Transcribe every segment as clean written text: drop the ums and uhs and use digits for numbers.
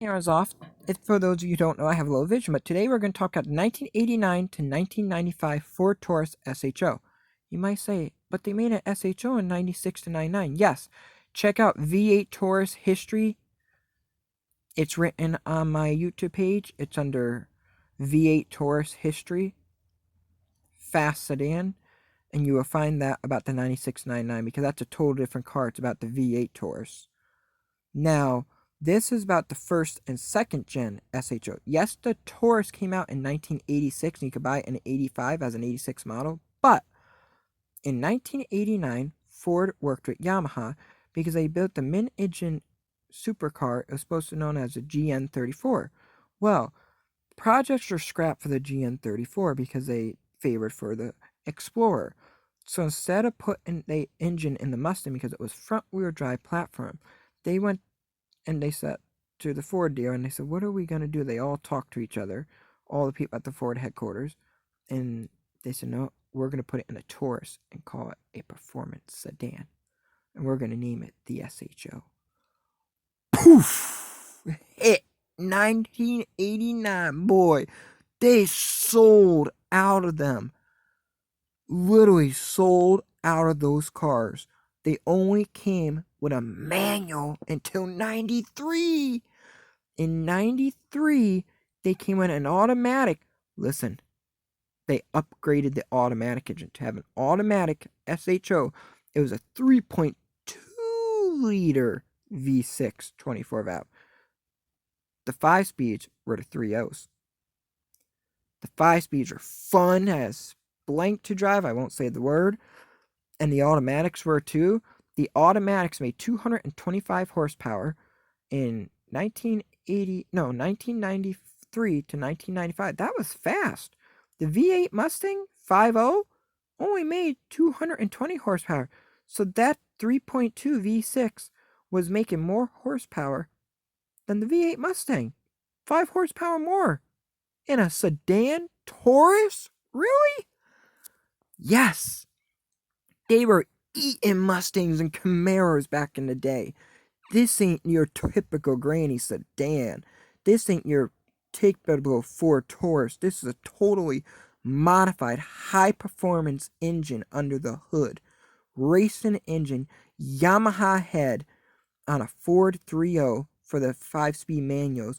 Cameras off. If for those of you who don't know, I have low vision, but today we're going to talk about 1989 to 1995 Ford Taurus SHO. You might say, but they made an SHO in 96 to 99. Yes, check out V8 Taurus history. It's written on my YouTube page. It's under V8 Taurus history, fast sedan, and you will find that about the 9699 because that's a total different car. It's about the V8 Taurus. Now, this is about the first and second gen SHO. Yes, the Taurus came out in 1986 and you could buy it in 85 as an 86 model, but in 1989, Ford worked with Yamaha because they built the mid-engine supercar. It was supposed to be known as a GN34. Well, projects were scrapped for the GN34 because they favored for the Explorer. So instead of putting the engine in the Mustang because it was front-wheel drive platform, they went and they said to the Ford dealer and they said, "What are we going to do?" They all talked to each other, all the people at the Ford headquarters, and they said, "No, we're going to put it in a Taurus and call it a performance sedan, and we're going to name it the SHO." Poof! Hit 1989, boy. They sold out of them. Literally sold out of those cars. They only came with a manual until 93. In 93, they came with an automatic. Listen, they upgraded the automatic engine to have an automatic SHO. It was a 3.2 liter V6 24 valve. The 5 speeds were the 3.0s. The 5 speeds are fun as blank to drive. I won't say the word. And the automatics were too. The automatics made 225 horsepower in 1993 to 1995. That was fast. The V8 Mustang 5.0 only made 220 horsepower. So that 3.2 V6 was making more horsepower than the V8 Mustang. 5 horsepower more in a sedan Taurus? Really? Yes. They were eating Mustangs and Camaros back in the day. This ain't your typical granny sedan. This ain't your typical Ford Taurus. This is a totally modified high performance engine under the hood. Racing engine, Yamaha head on a Ford 3.0 for the 5-speed manuals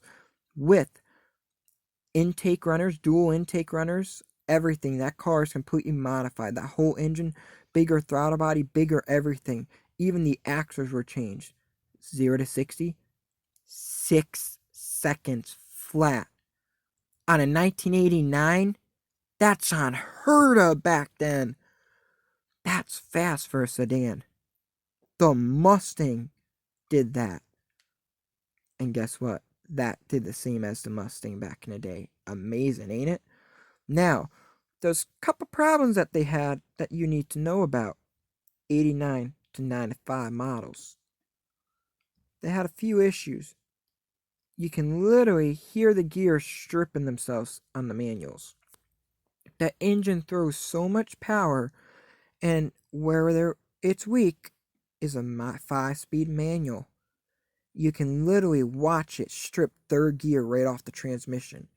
with intake runners, dual intake runners, everything. That car is completely modified. That whole engine, bigger throttle body, bigger everything. Even the axles were changed. 0 to 60, 6 seconds flat. On a 1989, that's unheard of back then. That's fast for a sedan. The Mustang did that. And guess what? That did the same as the Mustang back in the day. Amazing, ain't it? Now, there's a couple problems that they had that you need to know about 89 to 95 models. They had a few issues. You can literally hear the gears stripping themselves on the manuals. The engine throws so much power, and where it's weak is a 5-speed manual. You can literally watch it strip third gear right off the transmission.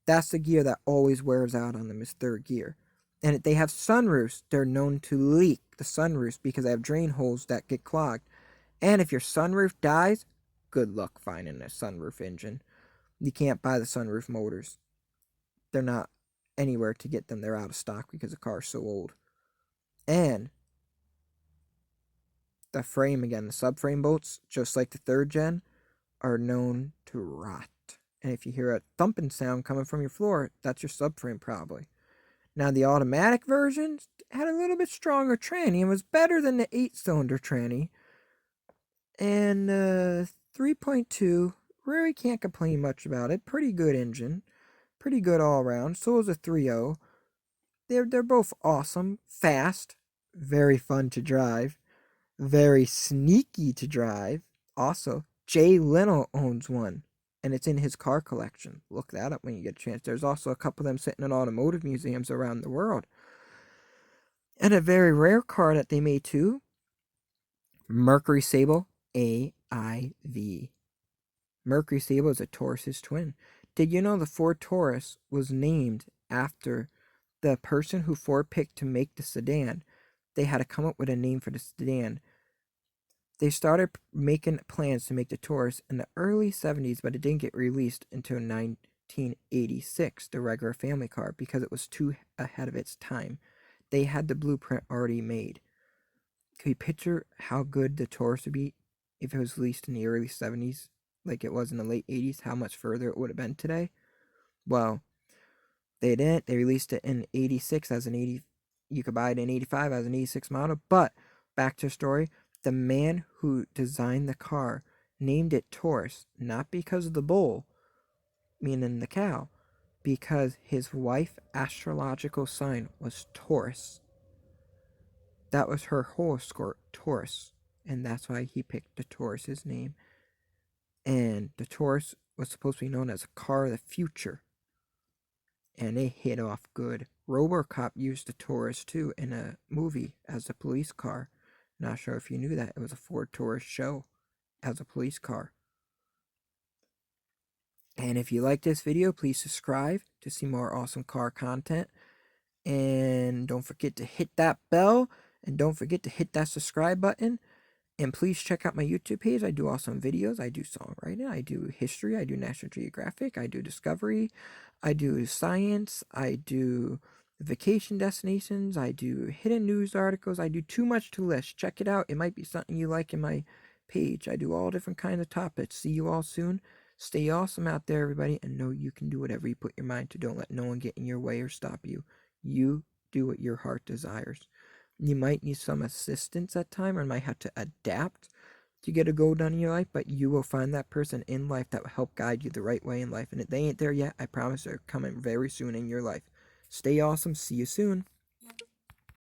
That's the gear that always wears out on them is third gear. And if they have sunroofs, they're known to leak the sunroofs because they have drain holes that get clogged. And if your sunroof dies, good luck finding a sunroof engine. You can't buy the sunroof motors. They're not anywhere to get them. They're out of stock because the car's so old. And the frame again, the subframe bolts, just like the third gen, are known to rot. And if you hear a thumping sound coming from your floor, that's your subframe probably. Now the automatic version had a little bit stronger tranny and was better than the 8-cylinder tranny. And 3.2, really can't complain much about it. Pretty good engine. Pretty good all around. So is a 3.0. They're both awesome, fast, very fun to drive, very sneaky to drive. Also, Jay Leno owns one, and it's in his car collection. Look that up when you get a chance. There's also a couple of them sitting in automotive museums around the world. And a very rare car that they made too, Mercury Sable AIV. Mercury Sable is a Taurus's twin. Did you know the Ford Taurus was named after the person who Ford picked to make the sedan? They had to come up with a name for the sedan. They started making plans to make the Taurus in the early 70s, but it didn't get released until 1986, the regular family car, because it was too ahead of its time. They had the blueprint already made. Can you picture how good the Taurus would be if it was released in the early 70s, like it was in the late 80s? How much further it would have been today? Well, they didn't. They released it in 86 as an 80. You could buy it in 85 as an 86 model. But back to the story. The man who designed the car named it Taurus, not because of the bull, meaning the cow, because his wife's astrological sign was Taurus. That was her horoscope, Taurus. And that's why he picked the Taurus's name. And the Taurus was supposed to be known as a car of the future. And they hit off good. RoboCop used the Taurus too in a movie as a police car. Not sure if you knew that. It was a Ford Taurus SHO as a police car. And if you like this video, please subscribe to see more awesome car content. And don't forget to hit that bell. And don't forget to hit that subscribe button. And please check out my YouTube page. I do awesome videos. I do songwriting. I do history. I do National Geographic. I do discovery. I do science. I do vacation destinations. I do hidden news articles. I do too much to list. Check it out. It might be something you like in my page. I do all different kinds of topics. See you all soon. Stay awesome out there, everybody, and know you can do whatever you put your mind to. Don't let no one get in your way or stop you. You do what your heart desires. You might need some assistance at time or might have to adapt to get a goal done in your life, but you will find that person in life that will help guide you the right way in life. And if they ain't there yet, I promise they're coming very soon in your life. Stay awesome. See you soon.